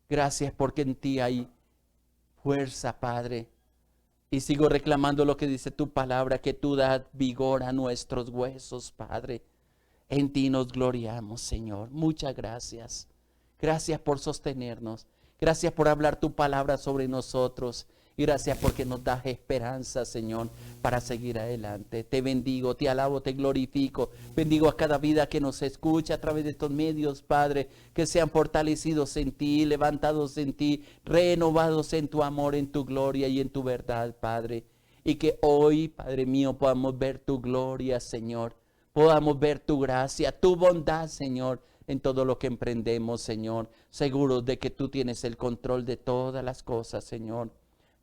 Gracias porque en ti hay fuerza, Padre. Y sigo reclamando lo que dice tu palabra, que tú das vigor a nuestros huesos, Padre. En ti nos gloriamos, Señor. Muchas gracias. Gracias por sostenernos. Gracias por hablar tu palabra sobre nosotros. Y gracias porque nos das esperanza, Señor, para seguir adelante. Te bendigo, te alabo, te glorifico. Bendigo a cada vida que nos escucha a través de estos medios, Padre, que sean fortalecidos en ti, levantados en ti, renovados en tu amor, en tu gloria y en tu verdad, Padre. Y que hoy, Padre mío, podamos ver tu gloria, Señor. Podamos ver tu gracia, tu bondad, Señor, en todo lo que emprendemos, Señor. Seguros de que tú tienes el control de todas las cosas, Señor.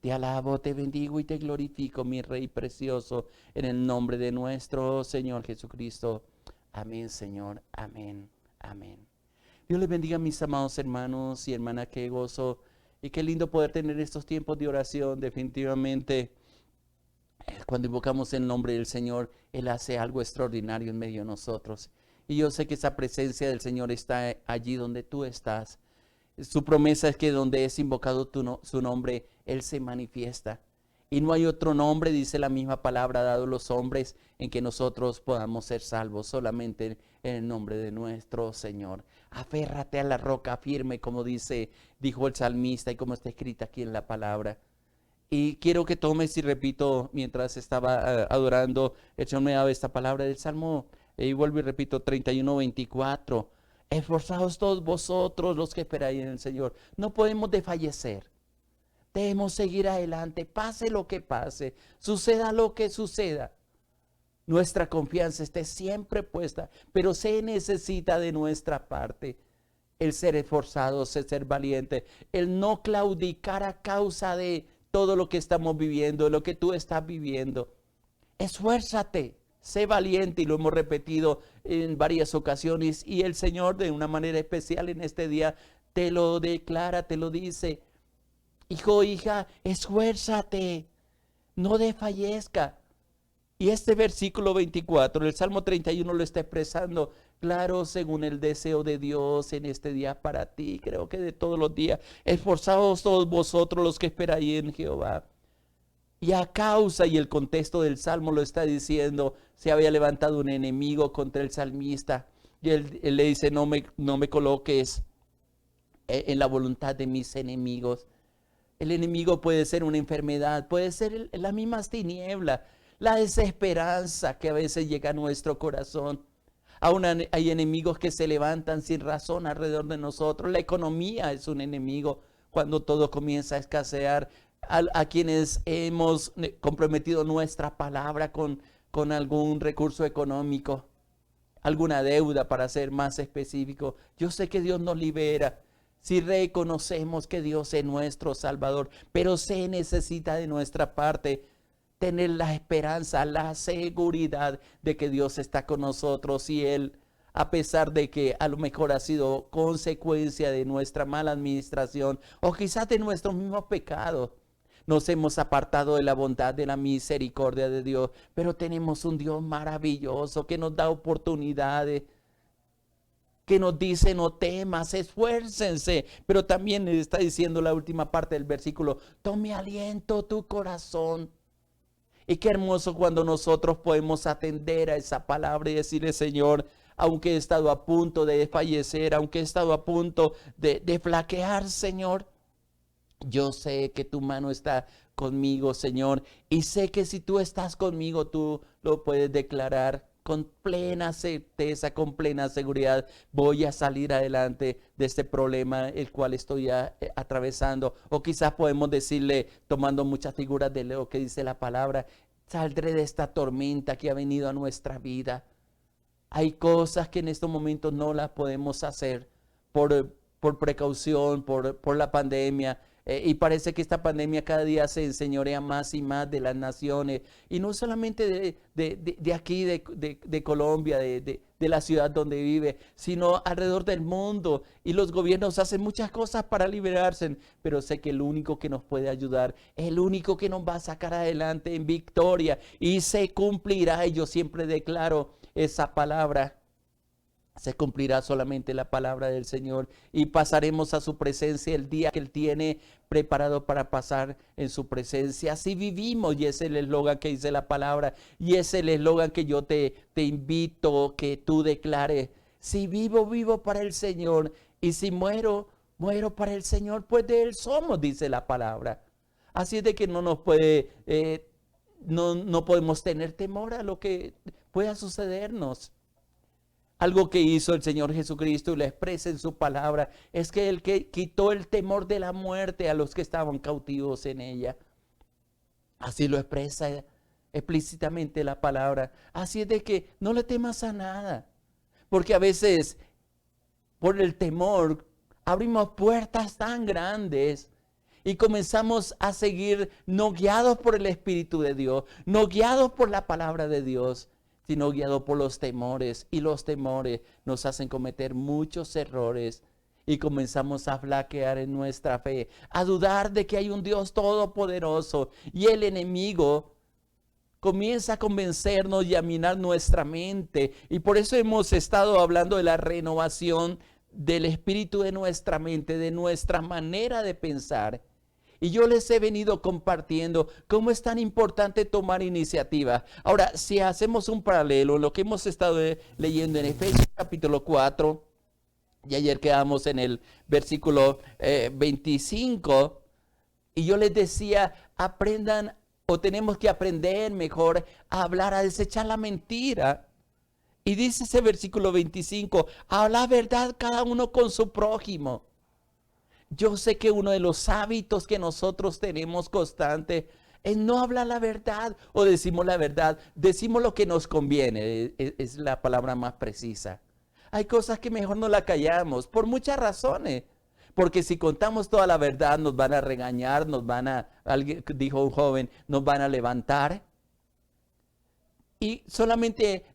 Te alabo, te bendigo y te glorifico, mi Rey precioso, en el nombre de nuestro Señor Jesucristo. Amén, Señor. Amén. Amén. Dios les bendiga, mis amados hermanos y hermanas, qué gozo y qué lindo poder tener estos tiempos de oración. Definitivamente, cuando invocamos el nombre del Señor, Él hace algo extraordinario en medio de nosotros. Y yo sé que esa presencia del Señor está allí donde tú estás. Su promesa es que donde es invocado su nombre, Él se manifiesta. Y no hay otro nombre, dice la misma palabra, dado a los hombres, en que nosotros podamos ser salvos, solamente en el nombre de nuestro Señor. Aférrate a la roca firme, como dijo el salmista y como está escrita aquí en la palabra. Y quiero que tomes y repito, mientras estaba adorando, el Señor me daba esta palabra del Salmo, y vuelvo y repito, 31:24. Esforzaos todos vosotros los que esperáis en el Señor. No podemos desfallecer. Debemos seguir adelante, pase lo que pase, suceda lo que suceda. Nuestra confianza esté siempre puesta, pero se necesita de nuestra parte el ser esforzados, el ser valientes, el no claudicar a causa de todo lo que estamos viviendo, lo que tú estás viviendo. Esfuérzate, sé valiente, y lo hemos repetido en varias ocasiones, y el Señor de una manera especial en este día te lo declara, te lo dice. Hijo, hija, esfuérzate, no desfallezca. Y este versículo 24, el Salmo 31 lo está expresando, claro, según el deseo de Dios en este día para ti. Creo que de todos los días, esforzaos todos vosotros los que esperáis en Jehová. Y a causa, y el contexto del Salmo lo está diciendo, se había levantado un enemigo contra el salmista. Y él le dice, no me coloques en la voluntad de mis enemigos. El enemigo puede ser una enfermedad, puede ser las mismas tinieblas, la desesperanza que a veces llega a nuestro corazón. Aún hay enemigos que se levantan sin razón alrededor de nosotros. La economía es un enemigo cuando todo comienza a escasear. A quienes hemos comprometido nuestra palabra con algún recurso económico, alguna deuda para ser más específico. Yo sé que Dios nos libera si reconocemos que Dios es nuestro Salvador, pero se necesita de nuestra parte tener la esperanza, la seguridad de que Dios está con nosotros, y Él, a pesar de que a lo mejor ha sido consecuencia de nuestra mala administración o quizás de nuestros mismos pecados, nos hemos apartado de la bondad, de la misericordia de Dios, pero tenemos un Dios maravilloso que nos da oportunidades, que nos dice no temas, esfuércense, pero también le está diciendo la última parte del versículo, tome aliento tu corazón. Y qué hermoso cuando nosotros podemos atender a esa palabra y decirle, Señor, aunque he estado a punto de fallecer, aunque he estado a punto de flaquear, Señor, yo sé que tu mano está conmigo, Señor, y sé que si tú estás conmigo, tú lo puedes declarar con plena certeza, con plena seguridad. Voy a salir adelante de este problema el cual estoy atravesando. O quizás podemos decirle, tomando muchas figuras de lo que dice la palabra, saldré de esta tormenta que ha venido a nuestra vida. Hay cosas que en estos momentos no las podemos hacer por precaución, por la pandemia. Y parece que esta pandemia cada día se enseñorea más y más de las naciones. Y no solamente de aquí, de Colombia, de la ciudad donde vive, sino alrededor del mundo. Y los gobiernos hacen muchas cosas para liberarse. Pero sé que el único que nos puede ayudar, el único que nos va a sacar adelante en victoria, y se cumplirá. Y yo siempre declaro esa palabra. se cumplirá solamente la palabra del Señor y pasaremos a su presencia el día que Él tiene preparado para pasar en su presencia. Así vivimos, y ese es el eslogan que dice la palabra, y es el eslogan que yo te invito que tú declares. Si vivo, vivo para el Señor, y si muero, muero para el Señor, pues de Él somos, dice la palabra. Así es de que no nos puede, no podemos tener temor a lo que pueda sucedernos. Algo que hizo el Señor Jesucristo y lo expresa en su palabra es que Él que quitó el temor de la muerte a los que estaban cautivos en ella. Así lo expresa explícitamente la palabra. Así es de que no le temas a nada. Porque a veces por el temor abrimos puertas tan grandes y comenzamos a seguir no guiados por el Espíritu de Dios, no guiados por la palabra de Dios, sino guiados por los temores. Y los temores nos hacen cometer muchos errores y comenzamos a flaquear en nuestra fe, a dudar de que hay un Dios todopoderoso, y el enemigo comienza a convencernos y a minar nuestra mente. Y por eso hemos estado hablando de la renovación del espíritu de nuestra mente, de nuestra manera de pensar. Y yo les he venido compartiendo cómo es tan importante tomar iniciativa. Ahora, si hacemos un paralelo, lo que hemos estado leyendo en Efesios capítulo 4, y ayer quedamos en el versículo 25, y yo les decía, aprendan, o tenemos que aprender mejor a hablar, a desechar la mentira. Y dice ese versículo 25, habla verdad cada uno con su prójimo. Yo sé que uno de los hábitos que nosotros tenemos constante es no hablar la verdad, o decimos la verdad, decimos lo que nos conviene, es la palabra más precisa. Hay cosas que mejor no la callamos, por muchas razones. Porque si contamos toda la verdad nos van a regañar, alguien dijo un joven, nos van a levantar. Y solamente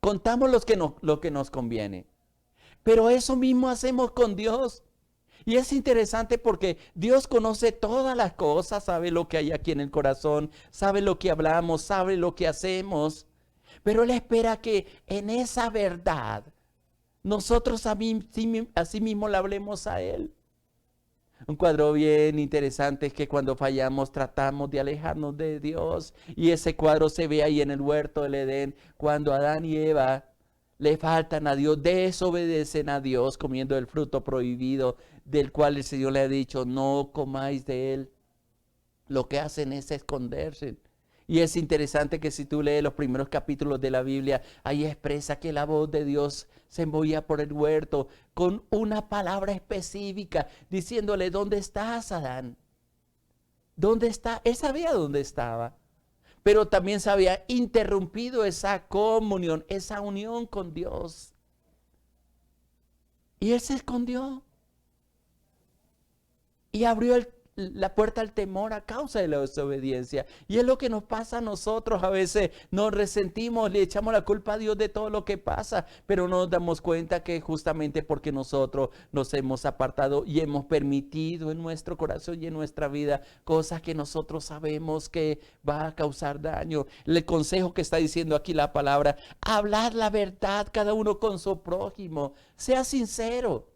contamos lo que nos conviene. Pero eso mismo hacemos con Dios. Y es interesante porque Dios conoce todas las cosas, sabe lo que hay aquí en el corazón, sabe lo que hablamos, sabe lo que hacemos. Pero Él espera que en esa verdad nosotros así mismo le hablemos a Él. Un cuadro bien interesante es que cuando fallamos tratamos de alejarnos de Dios. Y ese cuadro se ve ahí en el huerto del Edén, cuando Adán y Eva le faltan a Dios, desobedecen a Dios comiendo el fruto prohibido, del cual el Señor le ha dicho, no comáis de él. Lo que hacen es esconderse. Y es interesante que si tú lees los primeros capítulos de la Biblia, ahí expresa que la voz de Dios se movía por el huerto con una palabra específica, diciéndole, ¿dónde estás, Adán? ¿Dónde está? Él sabía dónde estaba, pero también se había interrumpido esa comunión, esa unión con Dios. Y él se escondió y abrió la puerta al temor a causa de la desobediencia. Y es lo que nos pasa a nosotros. A veces nos resentimos, le echamos la culpa a Dios de todo lo que pasa, pero no nos damos cuenta que justamente porque nosotros nos hemos apartado y hemos permitido en nuestro corazón y en nuestra vida cosas que nosotros sabemos que va a causar daño. El consejo que está diciendo aquí la palabra, hablar la verdad cada uno con su prójimo, sea sincero.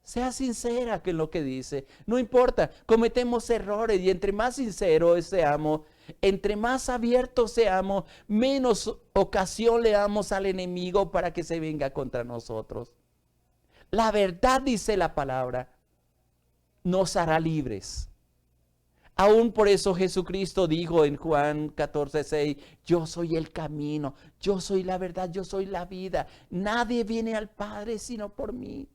Sea sincera que lo que dice. No importa, cometemos errores, y entre más sinceros seamos, entre más abiertos seamos, menos ocasión le damos al enemigo para que se venga contra nosotros. La verdad, dice la palabra, nos hará libres. Aún por eso Jesucristo dijo en Juan 14:6, yo soy el camino, yo soy la verdad, yo soy la vida. Nadie viene al Padre sino por mí.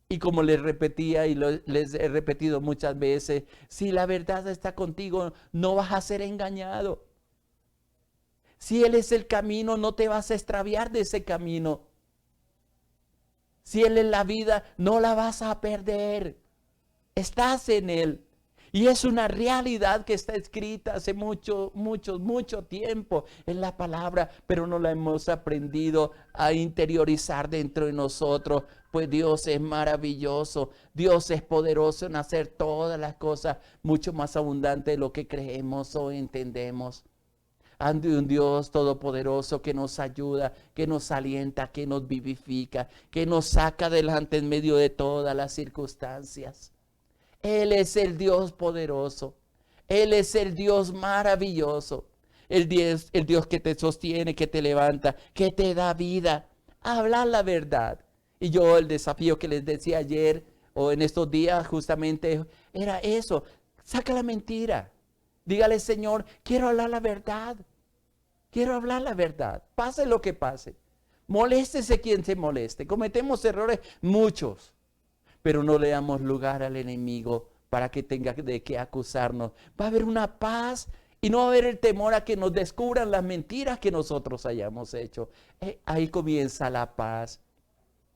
Y como les repetía y les he repetido muchas veces, si la verdad está contigo, no vas a ser engañado. Si Él es el camino, no te vas a extraviar de ese camino. Si Él es la vida, no la vas a perder. Estás en Él. Y es una realidad que está escrita hace mucho tiempo en la palabra, pero no la hemos aprendido a interiorizar dentro de nosotros, pues Dios es maravilloso, Dios es poderoso en hacer todas las cosas mucho más abundantes de lo que creemos o entendemos. ante un Dios todopoderoso que nos ayuda, que nos alienta, que nos vivifica, que nos saca adelante en medio de todas las circunstancias. Él es el Dios poderoso. Él es el Dios maravilloso. El Dios que te sostiene, que te levanta, que te da vida. Habla la verdad. Y yo el desafío que les decía ayer o en estos días justamente era eso. Saca la mentira. Dígale, Señor, quiero hablar la verdad. Quiero hablar la verdad. Pase lo que pase. Moléstese quien se moleste. Cometemos errores muchos. Pero no le damos lugar al enemigo para que tenga de qué acusarnos. Va a haber una paz y no va a haber el temor a que nos descubran las mentiras que nosotros hayamos hecho. Ahí comienza la paz.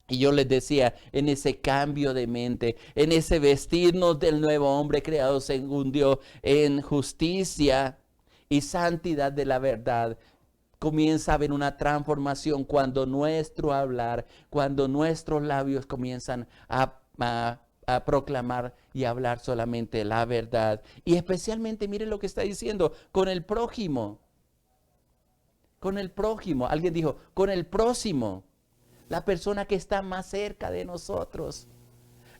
Y yo les decía, en ese cambio de mente, en ese vestirnos del nuevo hombre creado según Dios, en justicia y santidad de la verdad, comienza a haber una transformación cuando nuestro hablar, cuando nuestros labios comienzan a proclamar y hablar solamente la verdad. Y especialmente, mire lo que está diciendo, con el prójimo. Con el prójimo. Alguien dijo, con el próximo. La persona que está más cerca de nosotros.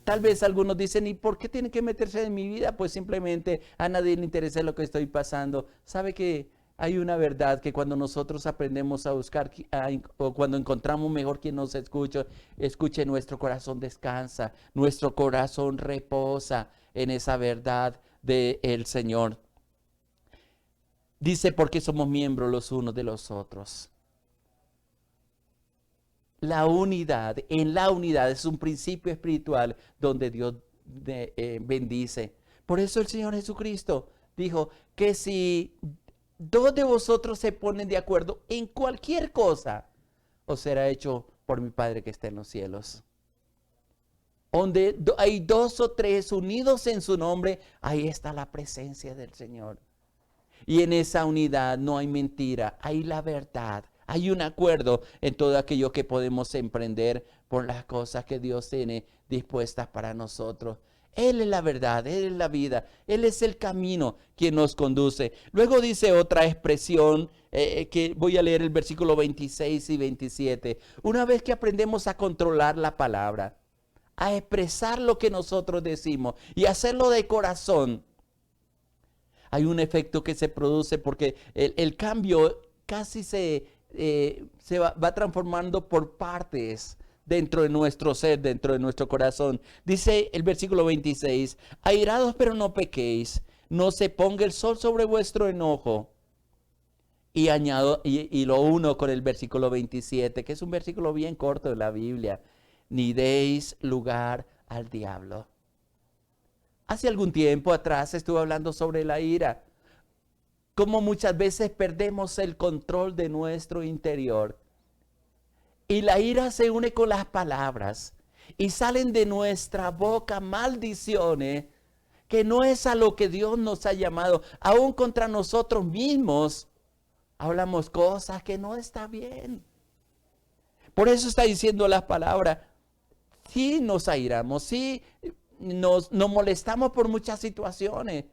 Tal vez algunos dicen, ¿y por qué tiene que meterse en mi vida? Pues simplemente a nadie le interesa lo que estoy pasando. ¿Sabe que hay una verdad que cuando nosotros aprendemos a buscar o cuando encontramos mejor quien nos escuche, nuestro corazón descansa, nuestro corazón reposa en esa verdad del Señor? Dice, porque somos miembros los unos de los otros. La unidad, en la unidad es un principio espiritual donde Dios bendice. Por eso el Señor Jesucristo dijo que si dos de vosotros se ponen de acuerdo en cualquier cosa, os será hecho por mi Padre que está en los cielos. Donde hay dos o tres unidos en su nombre, ahí está la presencia del Señor. Y en esa unidad no hay mentira, hay la verdad. Hay un acuerdo en todo aquello que podemos emprender por las cosas que Dios tiene dispuestas para nosotros. Él es la verdad, Él es la vida, Él es el camino quien nos conduce. Luego dice otra expresión que voy a leer el versículo 26 y 27. Una vez que aprendemos a controlar la palabra, a expresar lo que nosotros decimos y hacerlo de corazón, hay un efecto que se produce porque el cambio casi se va transformando por partes dentro de nuestro ser, dentro de nuestro corazón. Dice el versículo 26, airados pero no pequéis, no se ponga el sol sobre vuestro enojo. Y añado, y lo uno con el versículo 27, que es un versículo bien corto de la Biblia, ni deis lugar al diablo. Hace algún tiempo atrás estuve hablando sobre la ira. Cómo muchas veces perdemos el control de nuestro interior. Y la ira se une con las palabras. Y salen de nuestra boca maldiciones que no es a lo que Dios nos ha llamado. Aún contra nosotros mismos hablamos cosas que no está bien. Por eso está diciendo las palabras. Sí nos airamos, sí nos molestamos por muchas situaciones.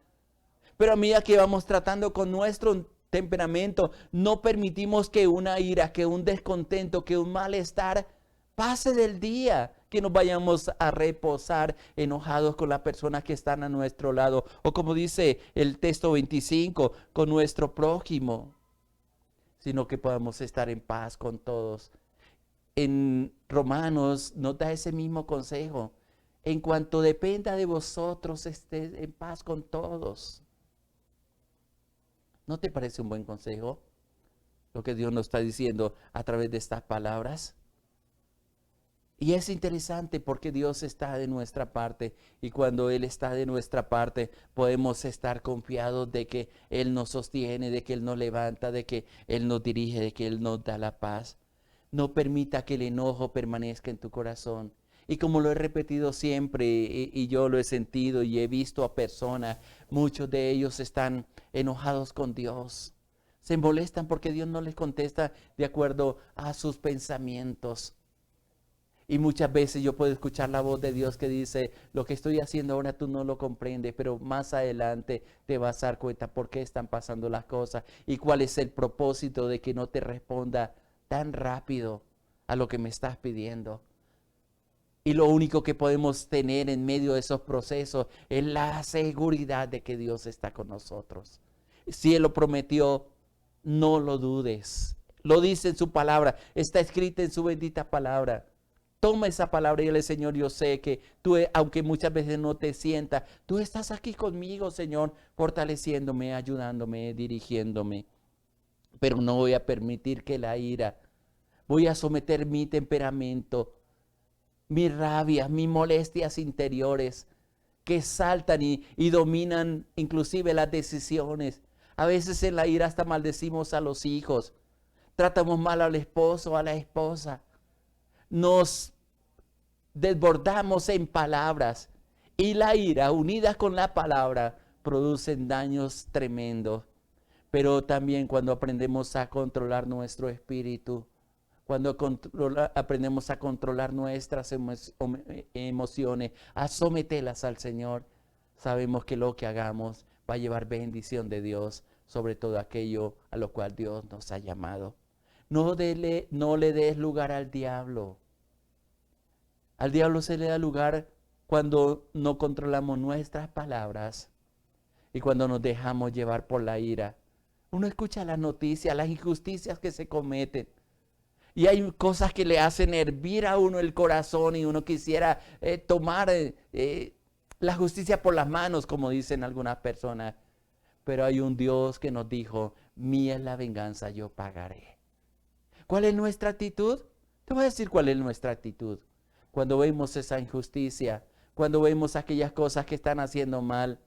Pero a medida que vamos tratando con nuestro temperamento, no permitimos que una ira, que un descontento, que un malestar pase del día, que nos vayamos a reposar enojados con las personas que están a nuestro lado. O como dice el texto 25, con nuestro prójimo, sino que podamos estar en paz con todos. En Romanos nos da ese mismo consejo. En cuanto dependa de vosotros, estés en paz con todos. ¿No te parece un buen consejo lo que Dios nos está diciendo a través de estas palabras? Y es interesante porque Dios está de nuestra parte y cuando Él está de nuestra parte podemos estar confiados de que Él nos sostiene, de que Él nos levanta, de que Él nos dirige, de que Él nos da la paz. No permita que el enojo permanezca en tu corazón. Y como lo he repetido siempre y yo lo he sentido y he visto a personas, muchos de ellos están enojados con Dios. Se molestan porque Dios no les contesta de acuerdo a sus pensamientos. Y muchas veces yo puedo escuchar la voz de Dios que dice, lo que estoy haciendo ahora tú no lo comprendes, pero más adelante te vas a dar cuenta por qué están pasando las cosas y cuál es el propósito de que no te responda tan rápido a lo que me estás pidiendo. Y lo único que podemos tener en medio de esos procesos es la seguridad de que Dios está con nosotros. Si Él lo prometió, no lo dudes. Lo dice en su palabra, está escrita en su bendita palabra. Toma esa palabra y dile, Señor, yo sé que tú, aunque muchas veces no te sientas, tú estás aquí conmigo, Señor, fortaleciéndome, ayudándome, dirigiéndome. Pero no voy a permitir que la ira, voy a someter mi temperamento, mi rabia, mis molestias interiores que saltan y dominan inclusive las decisiones. A veces en la ira hasta maldecimos a los hijos, tratamos mal al esposo, a la esposa, nos desbordamos en palabras y la ira unida con la palabra producen daños tremendos. Pero también cuando aprendemos a controlar nuestro espíritu, cuando aprendemos a controlar nuestras emociones, a someterlas al Señor, sabemos que lo que hagamos va a llevar bendición de Dios sobre todo aquello a lo cual Dios nos ha llamado. No le des lugar al diablo. Al diablo se le da lugar cuando no controlamos nuestras palabras y cuando nos dejamos llevar por la ira. Uno escucha las noticias, las injusticias que se cometen. Y hay cosas que le hacen hervir a uno el corazón y uno quisiera tomar la justicia por las manos, como dicen algunas personas. Pero hay un Dios que nos dijo, mía es la venganza, yo pagaré. ¿Cuál es nuestra actitud? Te voy a decir cuál es nuestra actitud. Cuando vemos esa injusticia, cuando vemos aquellas cosas que están haciendo mal,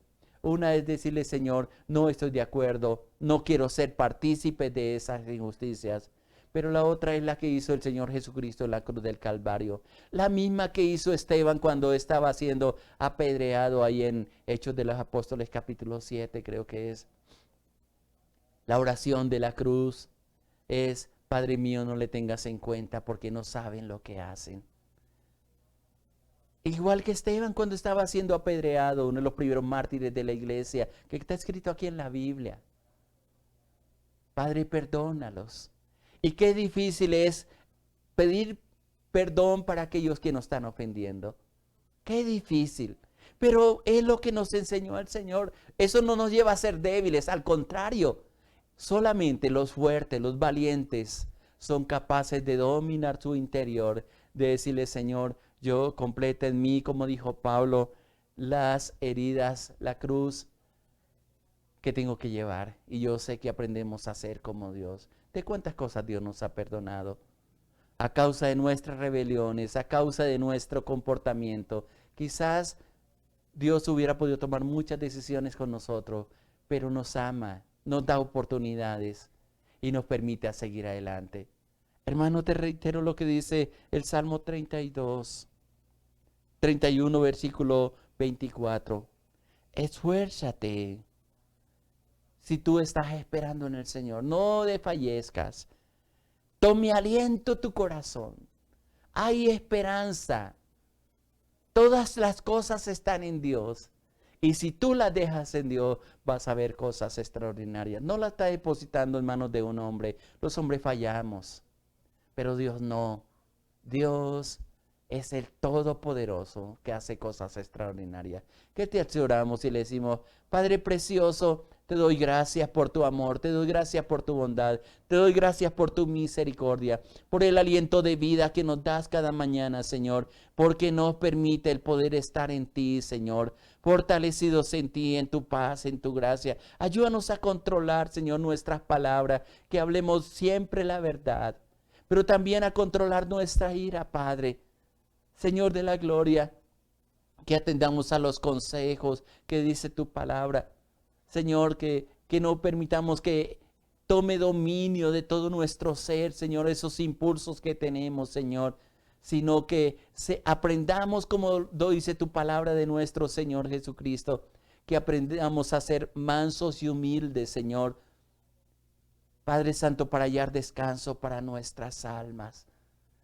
una es decirle, Señor, no estoy de acuerdo, no quiero ser partícipe de esas injusticias. Pero la otra es la que hizo el Señor Jesucristo en la cruz del Calvario. La misma que hizo Esteban cuando estaba siendo apedreado ahí en Hechos de los Apóstoles capítulo 7, creo que es. La oración de la cruz es, Padre mío, no le tengas en cuenta porque no saben lo que hacen. Igual que Esteban cuando estaba siendo apedreado, uno de los primeros mártires de la iglesia, que está escrito aquí en la Biblia. Padre, perdónalos. Y qué difícil es pedir perdón para aquellos que nos están ofendiendo. Qué difícil. Pero es lo que nos enseñó el Señor. Eso no nos lleva a ser débiles. Al contrario, solamente los fuertes, los valientes, son capaces de dominar su interior, de decirle, Señor, yo completa en mí, como dijo Pablo, las heridas, la cruz que tengo que llevar. Y yo sé que aprendemos a ser como Dios. ¿De cuántas cosas Dios nos ha perdonado? A causa de nuestras rebeliones, a causa de nuestro comportamiento. Quizás Dios hubiera podido tomar muchas decisiones con nosotros, pero nos ama, nos da oportunidades y nos permite seguir adelante. Hermano, te reitero lo que dice el Salmo 31, versículo 24. Esfuérzate. Si tú estás esperando en el Señor, no desfallezcas. Tome aliento tu corazón. Hay esperanza. Todas las cosas están en Dios. Y si tú las dejas en Dios, vas a ver cosas extraordinarias. No las está depositando en manos de un hombre. Los hombres fallamos, pero Dios no. Dios es el Todopoderoso que hace cosas extraordinarias. ¿Qué te oramos y le decimos, Padre precioso, te doy gracias por tu amor, te doy gracias por tu bondad, te doy gracias por tu misericordia, por el aliento de vida que nos das cada mañana, Señor, porque nos permite el poder estar en ti, Señor, fortalecidos en ti, en tu paz, en tu gracia. Ayúdanos a controlar, Señor, nuestras palabras, que hablemos siempre la verdad, pero también a controlar nuestra ira, Padre. Señor de la gloria, que atendamos a los consejos que dice tu palabra. Señor, que no permitamos que tome dominio de todo nuestro ser, Señor, esos impulsos que tenemos, Señor, sino que aprendamos, como dice tu palabra de nuestro Señor Jesucristo, que aprendamos a ser mansos y humildes, Señor. Padre Santo, para hallar descanso para nuestras almas.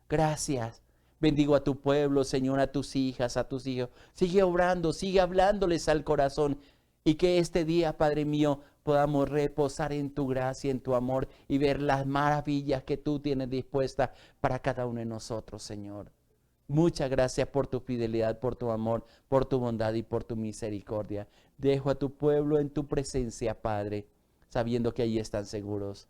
Gracias. Bendigo a tu pueblo, Señor, a tus hijas, a tus hijos. Sigue obrando, sigue hablándoles al corazón. Y que este día, Padre mío, podamos reposar en tu gracia, en tu amor y ver las maravillas que tú tienes dispuestas para cada uno de nosotros, Señor. Muchas gracias por tu fidelidad, por tu amor, por tu bondad y por tu misericordia. Dejo a tu pueblo en tu presencia, Padre, sabiendo que allí están seguros.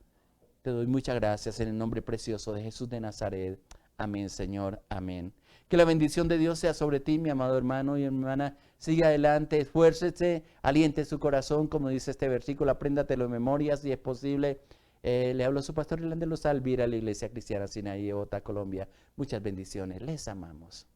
Te doy muchas gracias en el nombre precioso de Jesús de Nazaret. Amén, Señor. Amén. Que la bendición de Dios sea sobre ti, mi amado hermano y hermana. Siga adelante, esfuércese, aliente su corazón, como dice este versículo. Apréndatelo en memoria si es posible. Le hablo a su pastor Irlande Lozalvira, a la Iglesia Cristiana Sinaí, Bogotá, Colombia. Muchas bendiciones. Les amamos.